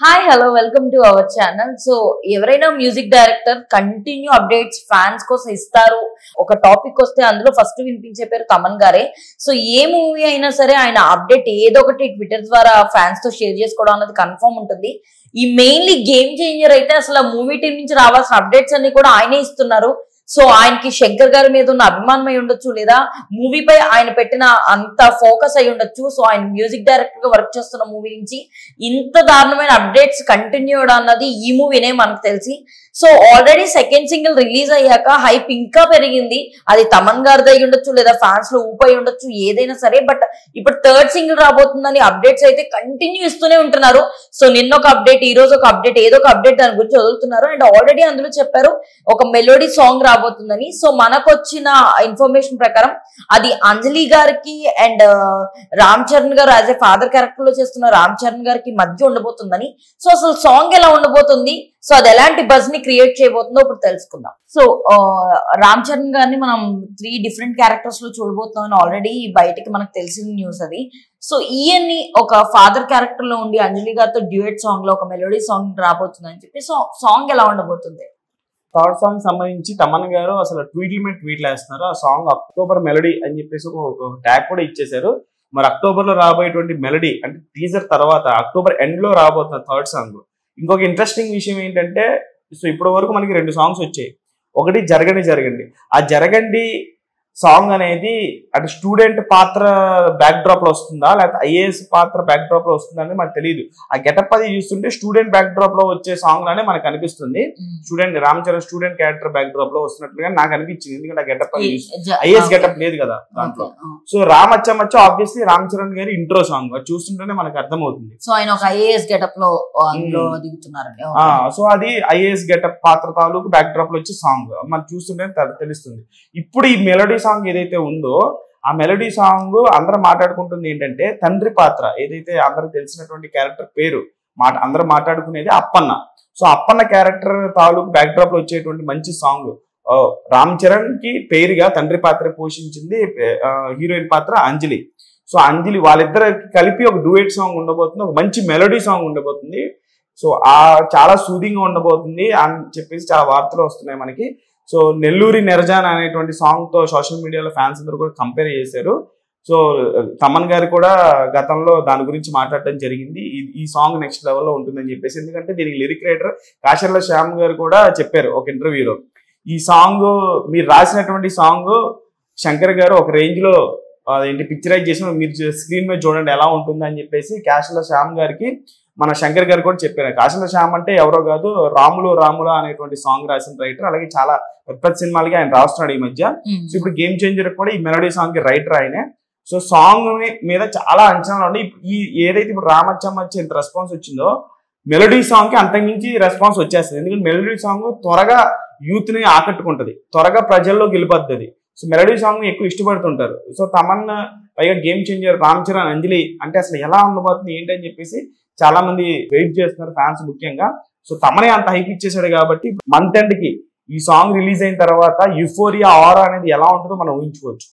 Hi hello welcome to our channel. So ఎవరైనా music director continue updates fans కోసం ఇస్తారు. ఒక టాపిక్ వస్తే అందులో ఫస్ట్ వినిపించే పేరు తమన్ గారే. సో ఏ మూవీ అయినా సరే ఆయన అప్డేట్ ఏదో ఒకటి ట్విట్టర్ ద్వారా ఫ్యాన్స్ తో షేర్ చేసుకోవడం అన్నది కన్ఫర్మ్ ఉంటుంది. ఈ మెయిన్లీ గేమ్ చేంజర్ అయితే అసలు మూవీ టీం నుంచి రావాల్సిన అప్డేట్స్ అన్ని కూడా ఆయనే ఇస్తున్నారు. సో ఆయనకి శంకర్ గారి మీద ఉన్న అభిమానం అయి ఉండొచ్చు, లేదా మూవీపై ఆయన పెట్టిన అంత ఫోకస్ అయి ఉండొచ్చు. సో ఆయన మ్యూజిక్ డైరెక్టర్ గా వర్క్ చేస్తున్న మూవీ నుంచి ఇంత దారుణమైన అప్డేట్స్ కంటిన్యూ అవడం అన్నది ఈ మూవీనే మనకు తెలిసి. So already second single release అయ్యాక హైప్ ఇంకా పెరిగింది. అది తమన్ గారిది అయి ఉండొచ్చు, లేదా ఫ్యాన్స్ లో ఊపై ఉండొచ్చు, ఏదైనా సరే. బట్ ఇప్పుడు థర్డ్ సింగిల్ రాబోతుందని అప్డేట్స్ అయితే కంటిన్యూ ఇస్తూనే ఉంటున్నారు. సో నిన్న ఒక అప్డేట్, ఈ రోజు ఒక అప్డేట్, ఏదో ఒక అప్డేట్ దాని గురించి వదులుతున్నారు. అండ్ ఆల్రెడీ అందులో చెప్పారు ఒక మెలోడీ సాంగ్ రాబోతుందని. సో మనకు వచ్చిన ఇన్ఫర్మేషన్ ప్రకారం అది అంజలి గారికి అండ్ రామ్ చరణ్ గారు యాజ్ ఏ ఫాదర్ క్యారెక్టర్ లో చేస్తున్న రామ్ చరణ్ గారికి మధ్య ఉండబోతుందని. సో అసలు సాంగ్ ఎలా ఉండబోతుంది, సో అది ఎలాంటి బజ్ ని క్రియేట్ చేయబోతుందో ఇప్పుడు తెలుసుకుందాం. సో రామ్ చరణ్ గారిని మనం 3 డిఫరెంట్ క్యారెక్టర్స్ లో చూడబోతున్నాం ఆల్రెడీ బయటకి మనకు తెలిసిన న్యూస్ అది. సో ఈయన్ని ఒక ఫాదర్ క్యారెక్టర్ లో ఉండి అంజలి గారితో డ్యూయట్ సాంగ్ లో ఒక మెలోడీ సాంగ్ రాబోతుందని చెప్పి, సో సాంగ్ ఎలా ఉండబోతుంది? థర్డ్ సాంగ్ సంబంధించి తమన్ గారు అసలు ట్వీట్ల మీద ట్వీట్లు వేస్తున్నారు. ఆ సాంగ్ అక్టోబర్ మెలడీ అని చెప్పేసి ఒక ట్యాగ్ కూడా ఇచ్చేశారు. మరి అక్టోబర్ లో రాబోయేటువంటి మెలడీ అంటే టీజర్ తర్వాత అక్టోబర్ ఎండ్ లో రాబోతున్న థర్డ్ సాంగ్. ఇంకొక ఇంట్రెస్టింగ్ విషయం ఏంటంటే, సో ఇప్పటి వరకు మనకి 2 సాంగ్స్ వచ్చాయి. ఒకటి జరగండి. ఆ జరగండి సాంగ్ అనేది అంటే స్టూడెంట్ పాత్ర బ్యాక్ డ్రాప్ లో వస్తుందా, లేకపోతే ఐఏఎస్ పాత్ర బ్యాక్ డ్రాప్ లో వస్తుందా అనేది మనకు తెలియదు. ఆ గెటప్ అది చూస్తుంటే స్టూడెంట్ బ్యాక్ డ్రాప్ లో వచ్చే సాంగ్ లానే మనకు అనిపిస్తుంది. Student Ram Charan student character back drop లో వస్తున్నట్లుగా నాకు అనిపించింది. ఎందుకంటే ఆ గెటప్ అది ఐఏఎస్ గెటప్ లేదు కదా దాంట్లో. సో రామచ్చ ఆబ్వియస్లీ రామ్ చరణ్ గారి ఇంట్రో సాంగ్ అది చూస్తుంటేనే మనకు అర్థమవుతుంది. సో ఆయన ఒక ఐఏఎస్ గెటప్ లో దిగుతున్నారండి. సో అది ఐఏఎస్ గెటప్ పాత్ర తాలూకు బ్యాక్ డ్రాప్ లో వచ్చే సాంగ్ మనం చూస్తుంటే తెలుస్తుంది. ఇప్పుడు ఈ మెలోడీ సాంగ్ ఏదైతే ఉందో ఆ మెలోడీ సాంగ్ అందరూ మాట్లాడుకుంటుంది ఏంటంటే తండ్రి పాత్ర ఏదైతే అందరికి తెలిసినటువంటి క్యారెక్టర్ పేరు అందరూ మాట్లాడుకునేది అప్పన్న. సో అప్పన్న క్యారెక్టర్ తాలూకు బ్యాక్ డ్రాప్ లో వచ్చేటువంటి మంచి సాంగ్. రామ్ చరణ్ కి పేరుగా తండ్రి పాత్ర పోషించింది హీరోయిన్ పాత్ర అంజలి. సో అంజలి వాళ్ళిద్దరు కలిపి ఒక డ్యూయట్ సాంగ్ ఉండబోతుంది, ఒక మంచి మెలోడీ సాంగ్ ఉండబోతుంది. సో చాలా సూదింగ్ గా ఉండబోతుంది అని చెప్పేసి చాలా వార్తలు వస్తున్నాయి మనకి. సో నెల్లూరి నెరజాన్ అనేటువంటి సాంగ్ తో సోషల్ మీడియాలో ఫ్యాన్స్ అందరూ కూడా కంపేర్ చేశారు. సో తమన్ గారు కూడా గతంలో దాని గురించి మాట్లాడటం జరిగింది. ఈ సాంగ్ నెక్స్ట్ లెవెల్లో ఉంటుందని చెప్పేసి. ఎందుకంటే దీనికి లిరిక్ రైటర్ కాశర్ల శ్యామ్ గారు కూడా చెప్పారు ఒక ఇంటర్వ్యూలో, ఈ సాంగ్ మీరు రాసినటువంటి సాంగ్ శంకర్ గారు ఒక రేంజ్ లో అదేంటి పిక్చరైజ్ చేసిన మీరు స్క్రీన్ మీద చూడండి ఎలా ఉంటుంది అని చెప్పేసి కాశర్ల శ్యామ్ గారికి మన శంకర్ గారు కూడా చెప్పారు. కాశర్ల శ్యామ్ అంటే ఎవరో కాదు, రాములు అనేటువంటి సాంగ్ రాసిన రైటర్. అలాగే చాలా పెద్ద సినిమాలకి ఆయన రాస్తున్నాడు ఈ మధ్య. సో ఇప్పుడు గేమ్ చేంజర్ కూడా ఈ మెలోడీ సాంగ్ కి రైటర్ ఆయనే. సో సాంగ్ మీద చాలా అంచనాలు ఉన్నాయి. ఏదైతే ఇప్పుడు రామచ్చమ్మ ఇంత రెస్పాన్స్ వచ్చిందో మెలోడీ సాంగ్ కి అంతకుమించి రెస్పాన్స్ వచ్చేస్తుంది. ఎందుకంటే మెలోడీ సాంగ్ త్వరగా యూత్ ని ఆకట్టుకుంటది, త్వరగా ప్రజల్లోకి వెళ్ళిపోతుంది. సో మెలోడీ సాంగ్ ని ఎక్కువ ఇష్టపడుతుంటారు. సో తమన్ పైగా గేమ్ చేంజర్ రామ్ చరణ్ అంజలి అంటే అసలు ఎలా ఉండబోతుంది ఏంటి అని చెప్పేసి చాలా మంది వెయిట్ చేస్తున్నారు ఫ్యాన్స్ ముఖ్యంగా. సో తమనే అంత హైప్ ఇచ్చేసాడు కాబట్టి మంత్ ఎండ్ కి ఈ సాంగ్ రిలీజ్ అయిన తర్వాత యూఫోరియా ఆరా అనేది ఎలా ఉంటుందో మనం ఊహించుకోవచ్చు.